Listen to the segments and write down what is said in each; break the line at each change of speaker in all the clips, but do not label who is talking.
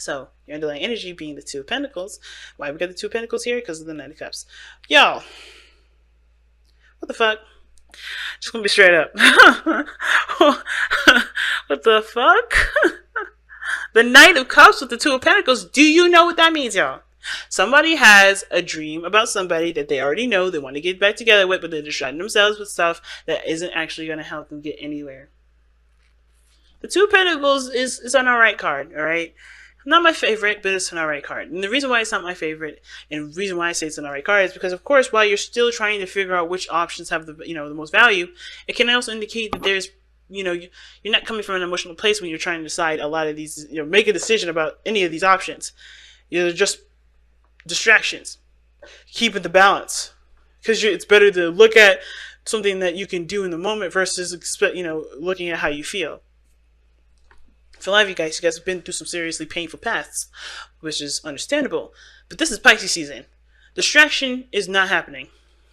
So your underlying energy being the Two of Pentacles. Why we got the Two of Pentacles here? Because of the Knight of Cups. Y'all, what the fuck? Just gonna be straight up. What the fuck? The Knight of Cups with the Two of Pentacles. Do you know what that means, y'all? Somebody has a dream about somebody that they already know they want to get back together with, but they're distracting themselves with stuff that isn't actually going to help them get anywhere. The Two of Pentacles is an alright card, alright? Not my favorite, but it's an alright card. And the reason why it's not my favorite, and the reason why I say it's an alright card, is because, of course, while you're still trying to figure out which options have the the most value, it can also indicate that there's you're not coming from an emotional place when you're trying to decide a lot of these, make a decision about any of these options. They're just distractions. Keeping the balance, because it's better to look at something that you can do in the moment versus looking at how you feel. For a lot of you guys have been through some seriously painful paths, which is understandable. But this is Pisces season. Distraction is not happening.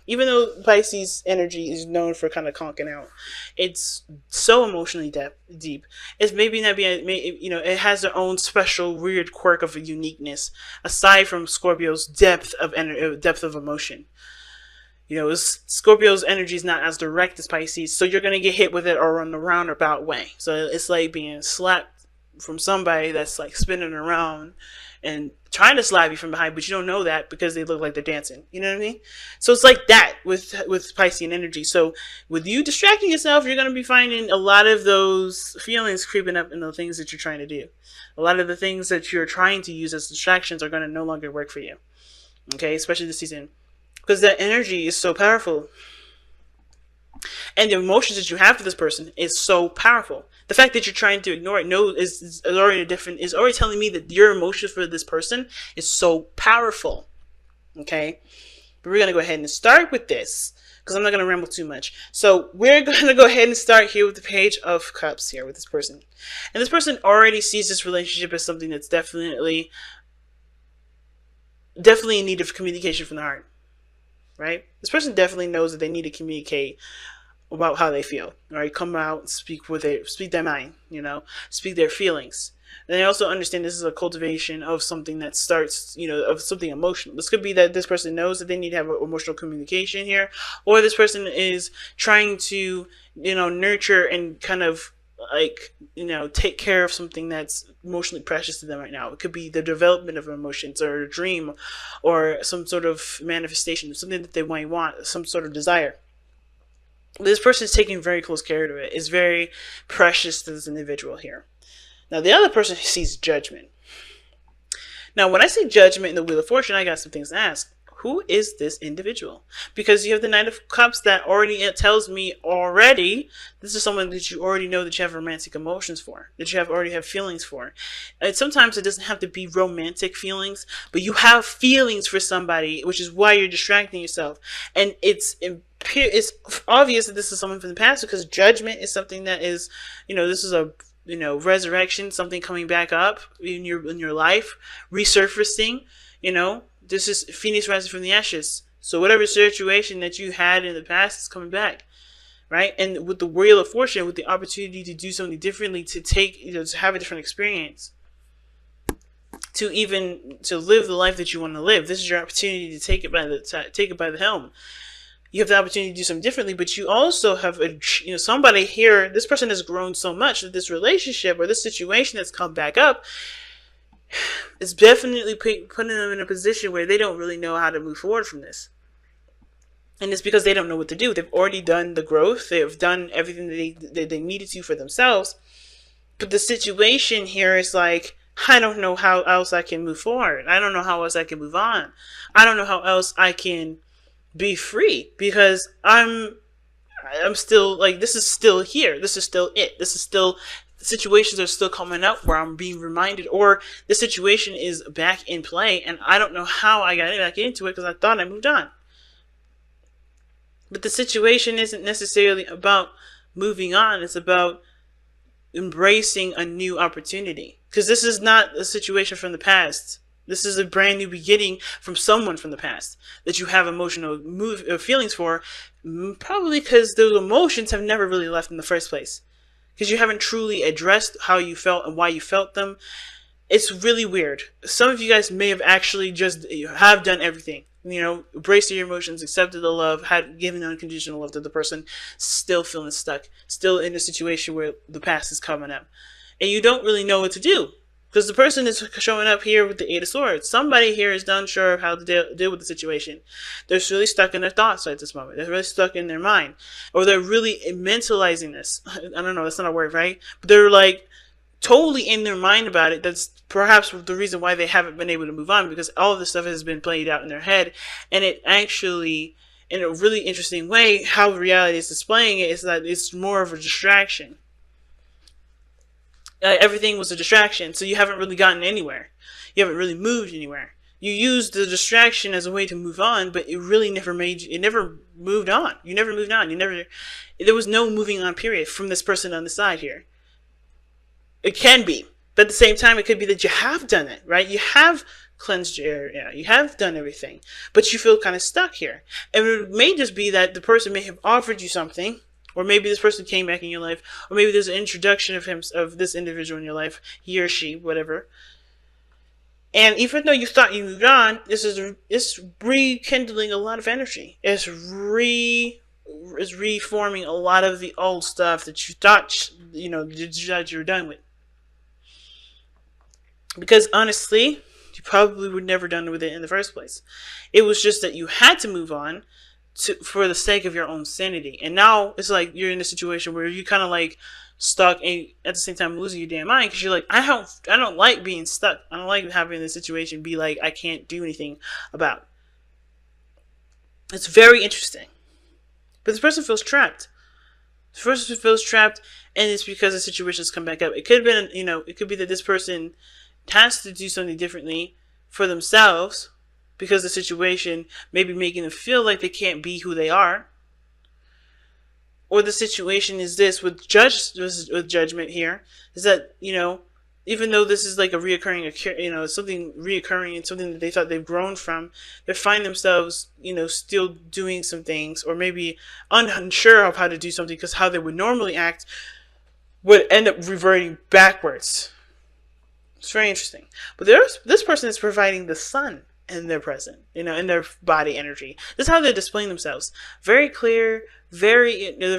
Even though Pisces energy is known for kind of conking out, it's so emotionally deep. It's maybe not being, it has their own special weird quirk of a uniqueness, aside from Scorpio's depth of emotion. Scorpio's energy is not as direct as Pisces, so you're gonna get hit with it or in the roundabout way. So it's like being slapped from somebody that's like spinning around and trying to slap you from behind, but you don't know that because they look like they're dancing. You know what I mean? So it's like that with Piscean energy. So with you distracting yourself, you're going to be finding a lot of those feelings creeping up in the things that you're trying to do. A lot of the things that you're trying to use as distractions are going to no longer work for you. Okay? Especially this season. Because that energy is so powerful. And the emotions that you have for this person is so powerful. The fact that you're trying to ignore it is already telling me that your emotions for this person is so powerful. Okay? But we're going to go ahead and start with this, because I'm not going to ramble too much. So we're going to go ahead and start here with the Page of Cups here with this person. And this person already sees this relationship as something that's definitely in need of communication from the heart. Right? This person definitely knows that they need to communicate about how they feel. All right, come out and speak their mind, speak their feelings. And I also understand this is a cultivation of something that starts, of something emotional. This could be that this person knows that they need to have emotional communication here, or this person is trying to, nurture and kind of take care of something that's emotionally precious to them right now. It could be the development of emotions or a dream or some sort of manifestation, something that they might want, some sort of desire. This person is taking very close care of it. It's very precious to this individual here. Now, the other person sees judgment. Now, when I say judgment in the Wheel of Fortune, I got some things to ask. Who is this individual? Because you have the Knight of Cups that it tells me already this is someone that you already know that you have romantic emotions for, that you already have feelings for. And sometimes it doesn't have to be romantic feelings, but you have feelings for somebody, which is why you're distracting yourself. And it's obvious that this is someone from the past, because judgment is something that is, this is a resurrection, something coming back up in your life, resurfacing. This is Phoenix rising from the ashes. So whatever situation that you had in the past is coming back, right? And with the Wheel of Fortune, with the opportunity to do something differently, to take, to have a different experience, to live the life that you want to live. This is your opportunity to take it by the helm. You have the opportunity to do something differently, but you also have somebody here. This person has grown so much that this relationship or this situation that's come back up is definitely putting them in a position where they don't really know how to move forward from this. And it's because they don't know what to do. They've already done the growth. They've done everything that they needed to for themselves. But the situation here is like, I don't know how else I can move forward. I don't know how else I can move on. I don't know how else I can be free, because I'm still like, this is still here. This is still it. This is still, situations are still coming up where I'm being reminded, or the situation is back in play and I don't know how I got back into it because I thought I moved on. But the situation isn't necessarily about moving on. It's about embracing a new opportunity, because this is not a situation from the past. This is a brand new beginning from someone from the past that you have emotional feelings for, probably because those emotions have never really left in the first place, because you haven't truly addressed how you felt and why you felt them. It's really weird. Some of you guys may have actually just have done everything. Embraced your emotions, accepted the love, had given unconditional love to the person, still feeling stuck, still in a situation where the past is coming up. And you don't really know what to do. Because the person is showing up here with the Eight of Swords. Somebody here is unsure of how to deal with the situation. They're really stuck in their thoughts at this moment. They're really stuck in their mind. Or they're really mentalizing this. I don't know, that's not a word, right? But they're like totally in their mind about it. That's perhaps the reason why they haven't been able to move on, because all of this stuff has been played out in their head. And it actually, in a really interesting way, how reality is displaying it is that it's more of a distraction. Everything was a distraction, so you haven't really gotten anywhere. You haven't really moved anywhere. You used the distraction as a way to move on, but it really never moved on. You never moved on. There was no moving on period from this person on the side here. It can be, but at the same time, it could be that you have done it, right? You have cleansed your area. You have done everything, but you feel kind of stuck here. And it may just be that the person may have offered you something, or maybe this person came back in your life, or maybe there's an introduction of this individual in your life, he or she, whatever. And even though you thought you moved on, it's rekindling a lot of energy. It's reforming a lot of the old stuff that you thought you were done with. Because honestly, you probably were never done with it in the first place. It was just that you had to move on for the sake of your own sanity. And now it's like you're in a situation where you kind of like stuck and at the same time losing your damn mind, because you're like, I don't like being stuck. I don't like having this situation be like I can't do anything about. It's very interesting. But this person feels trapped. This person feels trapped, and it's because the situation's come back up. It could have been, it could be that this person has to do something differently for themselves because the situation may be making them feel like they can't be who they are. Or the situation is this with judgment here, is that, even though this is like a reoccurring, something reoccurring and something that they thought they've grown from, they find themselves, still doing some things, or maybe unsure of how to do something because how they would normally act would end up reverting backwards. It's very interesting. But this person is providing the sun in their present, in their body energy. This is how they're displaying themselves. Very clear, they're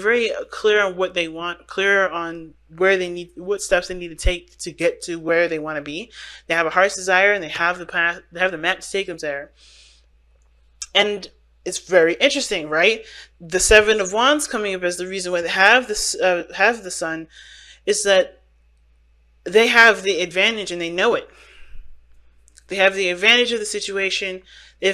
very clear on what they want, clear on what steps they need to take to get to where they want to be. They have a heart's desire, and they have the path, they have the map to take them there. And it's very interesting, right? The Seven of Wands coming up as the reason why they have the sun is that they have the advantage, and they know it. They have the advantage of the situation. I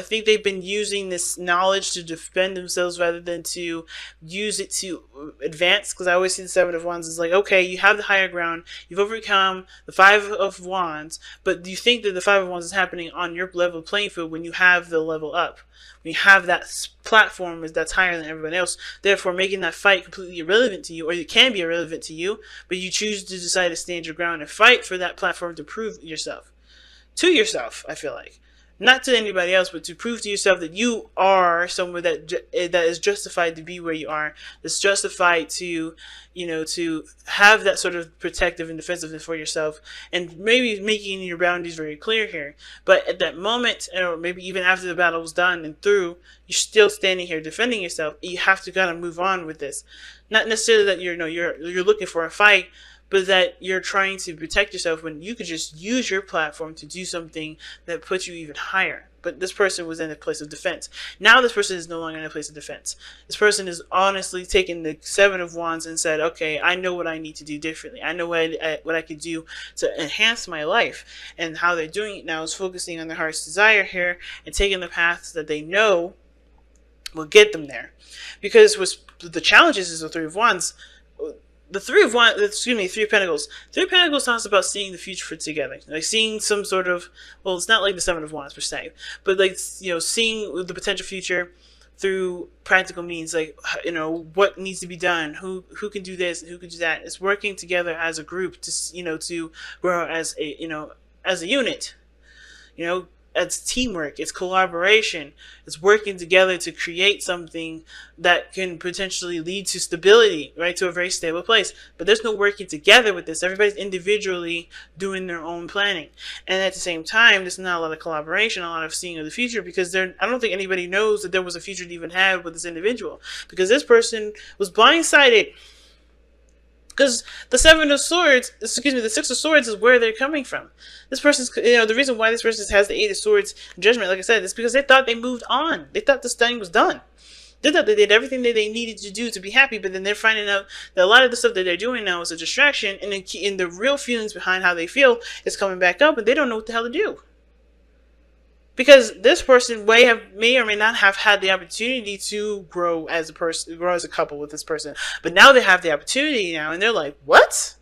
think they've been using this knowledge to defend themselves rather than to use it to advance. Because I always see the Seven of Wands as like, okay, you have the higher ground. You've overcome the Five of Wands. But do you think that the Five of Wands is happening on your level playing field when you have the level up? When you have that platform that's higher than everyone else, therefore making that fight completely irrelevant to you, or it can be irrelevant to you, but you choose to decide to stand your ground and fight for that platform to prove yourself. To yourself, I feel like. Not to anybody else, but to prove to yourself that you are someone that is justified to be where you are, that's justified to, to have that sort of protective and defensiveness for yourself, and maybe making your boundaries very clear here. But at that moment, or maybe even after the battle was done and through, you're still standing here defending yourself. You have to kind of move on with this. Not necessarily that you're looking for a fight, but that you're trying to protect yourself when you could just use your platform to do something that puts you even higher. But this person was in a place of defense. Now this person is no longer in a place of defense. This person is honestly taking the Seven of Wands and said, okay, I know what I need to do differently. I know what I could do to enhance my life. And how they're doing it now is focusing on their heart's desire here and taking the paths that they know will get them there. Because the challenges is the Three of Wands. Three of Pentacles. Three of Pentacles talks about seeing the future together. Like seeing some sort of, well, it's not like the Seven of Wands per se, but like, seeing the potential future through practical means, like, what needs to be done, who can do this, who can do that. It's working together as a group to grow as a unit. it's teamwork, it's collaboration, it's working together to create something that can potentially lead to stability, right, to a very stable place. But there's no working together with this. Everybody's individually doing their own planning, and at the same time, there's not a lot of collaboration, a lot of seeing of the future, because I don't think anybody knows that there was a future to even have with this individual, because this person was blindsided. Because the the Six of Swords is where they're coming from. This person's, the reason why this person has the Eight of Swords Judgment, like I said, is because they thought they moved on. They thought this thing was done. They thought they did everything that they needed to do to be happy, but then they're finding out that a lot of the stuff that they're doing now is a distraction, and the real feelings behind how they feel is coming back up, and they don't know what the hell to do. Because this person may or may not have had the opportunity to grow as a person, grow as a couple with this person. But now they have the opportunity now, and they're like, what?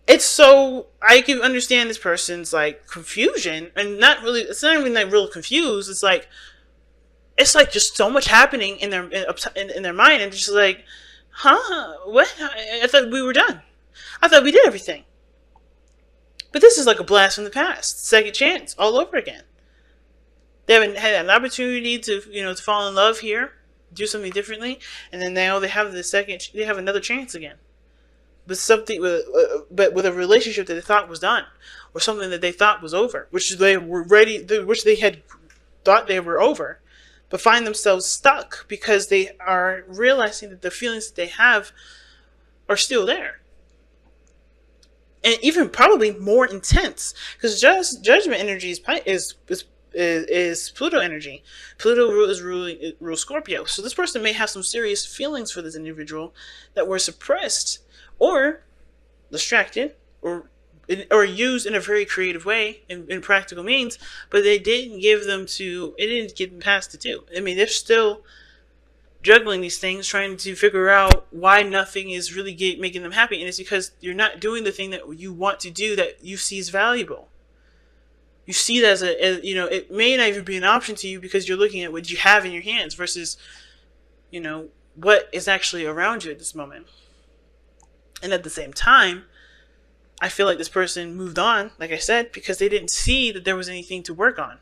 It's so, I can understand this person's like confusion, and it's not even like real confused. It's like just so much happening in their mind, and just like, huh? What? I thought we were done. I thought we did everything. But this is like a blast from the past. Second chance, all over again. They haven't had an opportunity to, to fall in love here, do something differently, and then now they have they have another chance again. But with a relationship that they thought was done, or something that they thought was over, which they had thought they were over, but find themselves stuck because they are realizing that the feelings that they have are still there. And even probably more intense, because judgment energy is Pluto energy. Pluto rules Scorpio. So this person may have some serious feelings for this individual that were suppressed, or distracted, or used in a very creative way in practical means, but it didn't get them past the two. I mean, they're still juggling these things, trying to figure out why nothing is really making them happy, and it's because you're not doing the thing that you want to do that you see as valuable. You see that as it may not even be an option to you because you're looking at what you have in your hands versus, what is actually around you at this moment. And at the same time, I feel like this person moved on, like I said, because they didn't see that there was anything to work on.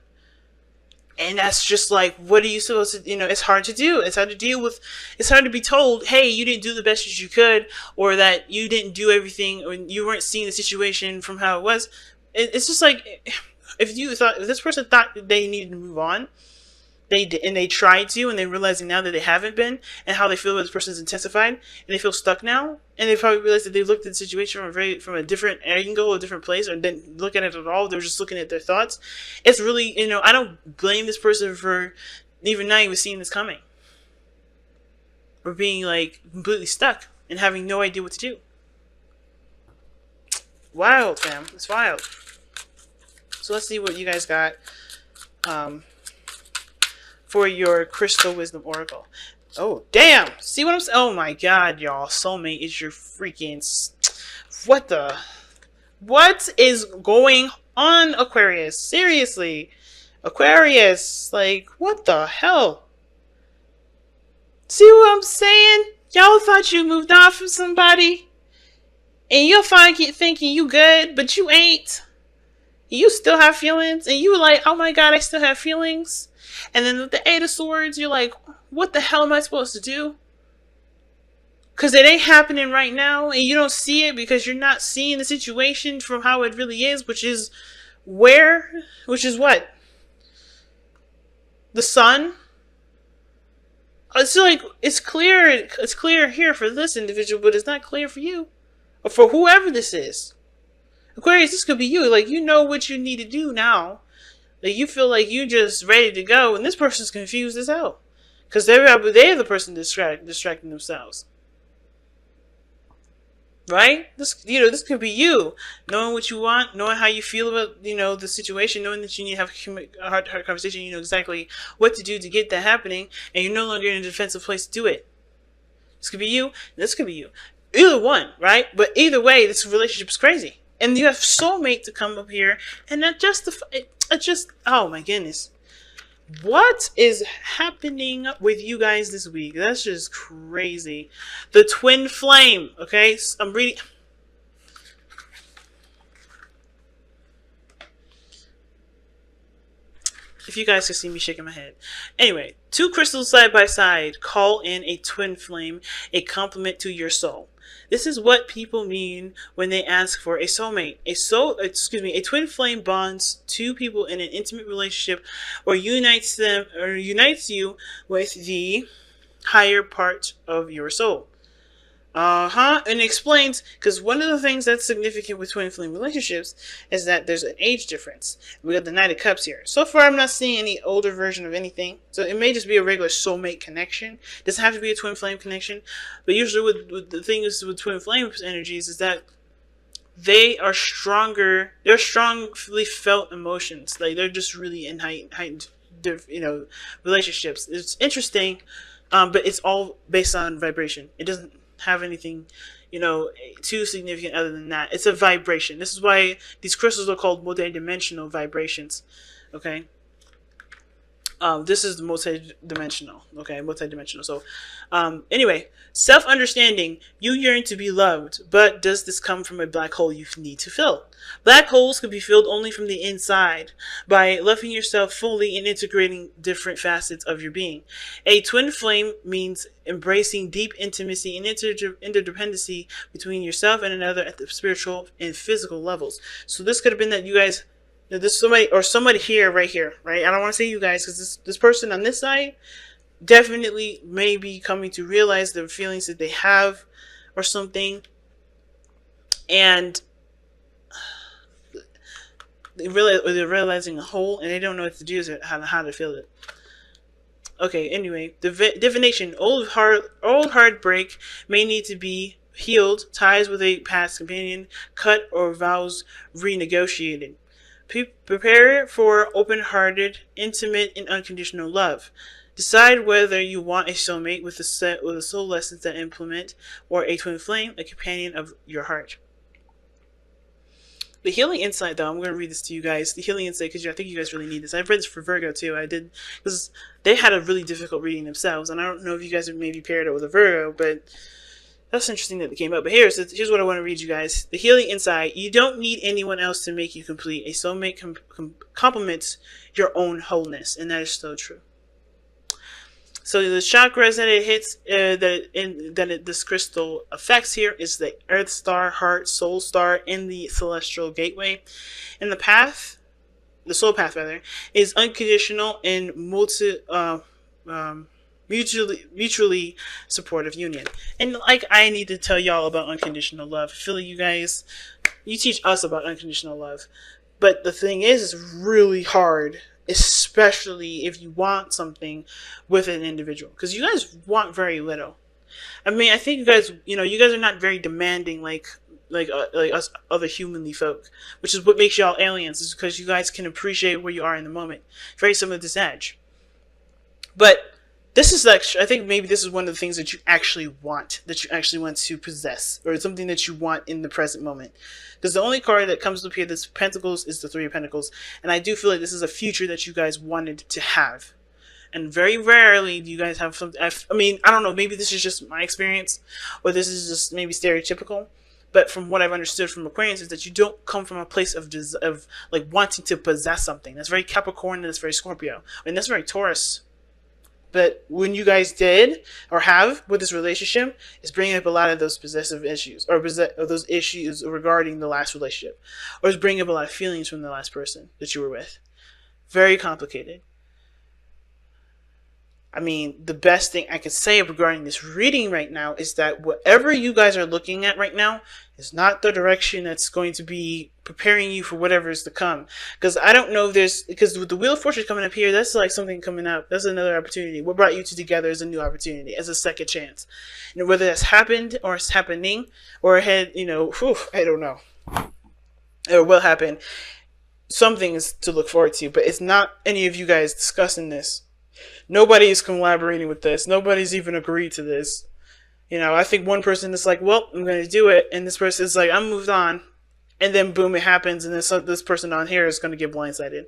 And that's just like, what are you supposed to, it's hard to do. It's hard to deal with. It's hard to be told, hey, you didn't do the best as you could, or that you didn't do everything, or you weren't seeing the situation from how it was. It's just like, if this person thought that they needed to move on, they tried to, and they realizing now that they haven't been, and how they feel about this person's intensified, and they feel stuck now, and they probably realized that they looked at the situation from a different angle, a different place, or didn't look at it at all. They were just looking at their thoughts. It's really, I don't blame this person for even not even seeing this coming, or being like completely stuck and having no idea what to do. Wild, fam. It's wild. So let's see what you guys got for your Crystal Wisdom Oracle. Oh, damn. See what I'm saying? Oh, my God, y'all. Soulmate is your freaking... What is going on, Aquarius? Seriously. Aquarius. Like, what the hell? See what I'm saying? Y'all thought you moved on from somebody, and you'll thinking you good, but you ain't. You still have feelings, and you were like, oh my God, I still have feelings. And then with the Eight of Swords, you're like, what the hell am I supposed to do? Because it ain't happening right now, and you don't see it because you're not seeing the situation from how it really is, which is what? The Sun? It's like, it's clear here for this individual, but it's not clear for you. Or for whoever this is. Aquarius, this could be you. Like, you know what you need to do now. Like, you feel like you just ready to go, and this person's confused as hell. Because they're the person distracting themselves. Right? This could be you. Knowing what you want, knowing how you feel about, the situation, knowing that you need to have a heart conversation, you know exactly what to do to get that happening, and you're no longer in a defensive place to do it. This could be you, this could be you. Either one, right? But either way, this relationship is crazy. And you have soulmate to come up here, and that oh my goodness. What is happening with you guys this week? That's just crazy. The twin flame, okay? I'm reading. If you guys can see me shaking my head. Anyway, two crystals side by side call in a twin flame, a complement to your soul. This is what people mean when they ask for a soulmate. A twin flame bonds two people in an intimate relationship or unites you with the higher part of your soul. And it explains, because one of the things that's significant with twin flame relationships is that there's an age difference. We got the Knight of Cups here. So far, I'm not seeing any older version of anything. So it may just be a regular soulmate connection. It doesn't have to be a twin flame connection. But usually with the thing is with twin flame energies is that they are stronger. They're strongly felt emotions. Like they're just really in heightened relationships. It's interesting, but it's all based on vibration. It doesn't have anything too significant other than that. It's a vibration. This is why these crystals are called multi-dimensional vibrations. Okay, this is the multi-dimensional. Okay, multi-dimensional. So anyway, self-understanding. You yearn to be loved, but does this come from a black hole you need to fill? Black holes can be filled only from the inside by loving yourself fully and integrating different facets of your being. A twin flame means embracing deep intimacy and interdependency between yourself and another at the spiritual and physical levels. So this could have been that you guys, this somebody here, right here, right? I don't want to say you guys, because this person on this side definitely may be coming to realize the feelings that they have or something, and they're realizing a hole and they don't know what to do, how to feel it. Okay, anyway, divination. Old heartbreak may need to be healed, ties with a past companion cut, or vows renegotiated. Prepare for open-hearted, intimate, and unconditional love. Decide whether you want a soulmate with a soul lessons that implement, or a twin flame, a companion of your heart. The healing insight, though, I'm going to read this to you guys. The healing insight, because I think you guys really need this. I've read this for Virgo, too. I did, because they had a really difficult reading themselves, and I don't know if you guys have maybe paired it with a Virgo, but that's interesting that it came up. But here's what I want to read you guys. The healing insight. You don't need anyone else to make you complete. A soulmate complements your own wholeness, and that is so true. So the chakras that it hits, this crystal affects here is the Earth Star, Heart, Soul Star, and the Celestial Gateway. And the path, the soul path rather, is unconditional and mutually supportive union. And like I need to tell y'all about unconditional love. I feel like you guys, you teach us about unconditional love, but the thing is, it's really hard. Especially if you want something with an individual, because you guys want very little. I mean, I think you guys are not very demanding like us other humanly folk, which is what makes y'all aliens. Is because you guys can appreciate where you are in the moment. Very similar to Sag. But this is I think maybe this is one of the things that you actually want to possess, or something that you want in the present moment. Because the only card that comes up here that's Pentacles is the Three of Pentacles, and I do feel like this is a future that you guys wanted to have. And very rarely do you guys have something. I mean, I don't know, maybe this is just my experience, or this is just maybe stereotypical. But from what I've understood from Aquarius is that you don't come from a place of like wanting to possess something. That's very Capricorn, and that's very Scorpio, and that's very Taurus. But when you guys did or have with this relationship, it's bringing up a lot of those possessive issues, or those issues regarding the last relationship, or it's bringing up a lot of feelings from the last person that you were with. Very complicated. I mean, the best thing I could say regarding this reading right now is that whatever you guys are looking at right now is not the direction that's going to be preparing you for whatever is to come. Because I don't know if because with the Wheel of Fortune coming up here, that's like something coming up. That's another opportunity. What brought you two together is a new opportunity, as a second chance. And whether that's happened or it's happening or ahead, I don't know. Or will happen. Something is to look forward to, but it's not any of you guys discussing this. Nobody's collaborating with this. Nobody's even agreed to this. I think one person is like, well, I'm going to do it. And this person is like, I'm moved on. And then boom, it happens. And this person on here is going to get blindsided.